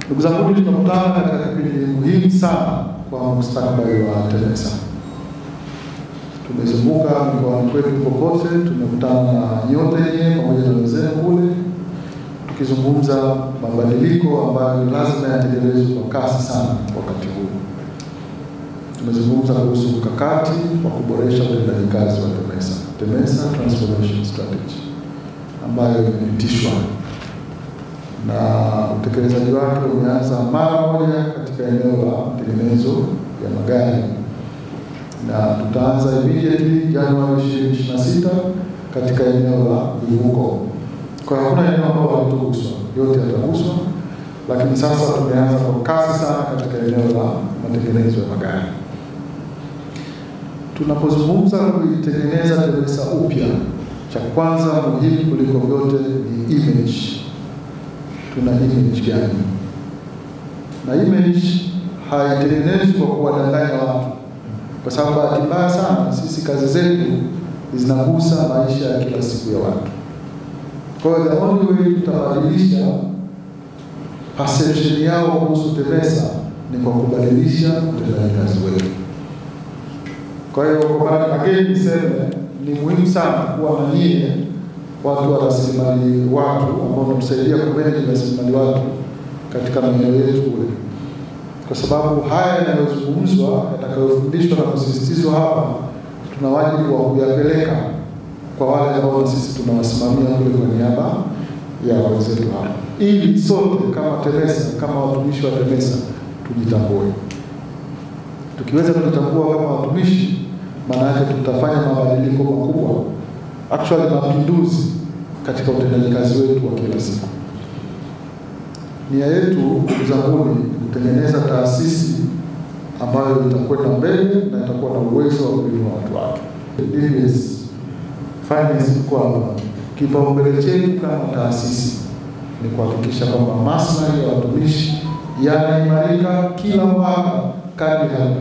Ndugu zangu, tunakutana katika kipindi muhimu sana kwa mustakabali wa TEMESA. Tumezunguka mikoani kwetu popote, tumekutana na nyote nyinyi pamoja na wenzenu kule, tukizungumza mabadiliko ambayo lazima yatekelezwe kwa kasi sana wakati huu. Tumezungumza kuhusu mkakati wa kuboresha utendaji kazi wa TEMESA Transformation Strategy ambayo imepitishwa na utekelezaji wake umeanza mara moja katika eneo la matengenezo ya magari, na tutaanza immediately Januari 2026 katika eneo la vivuko. Kwa hiyo hakuna eneo ambalo halitaguswa, yote yataguswa, lakini sasa tumeanza kwa kasi sana katika eneo la matengenezo ya magari. Tunapozungumza kuitengeneza TEMESA upya, cha kwanza muhimu kuliko vyote ni image. Tuna image gani? Na image haitengenezwi kwa kuwadanganya watu, kwa sababu bahati mbaya sana sisi kazi zetu zinagusa maisha ya kila siku ya watu. Kwa hiyo the only way tutabadilisha perception yao kuhusu TEMESA ni kwa kubadilisha utendaji kazi wetu. Kwa hiyo kwa maana again niseme ni muhimu sana kuwa na nyie watu wa rasilimali watu ambao wanatusaidia kumanage rasilimali watu katika maeneo yetu kule, kwa sababu haya yanayozungumzwa yatakayofundishwa na kusisitizwa hapa, tuna wajibu wa kuyapeleka kwa wale ambao sisi tunawasimamia kule kwa niaba ya wenzetu hapa, ili sote kama TEMESA, kama watumishi wa TEMESA tujitambue. Tukiweza kujitambua kama watumishi, maana yake tutafanya mabadiliko makubwa, actually mapinduzi katika utendaji kazi wetu wa kila siku. Nia yetu, ndugu zangu, ni kutengeneza taasisi ambayo itakwenda mbele na itakuwa na uwezo wa kuinua watu wake. DBS finance kwa kipaumbele chetu kama taasisi ni kuhakikisha kwamba maslahi ya watumishi yanaimarika kila mwaka kadri hali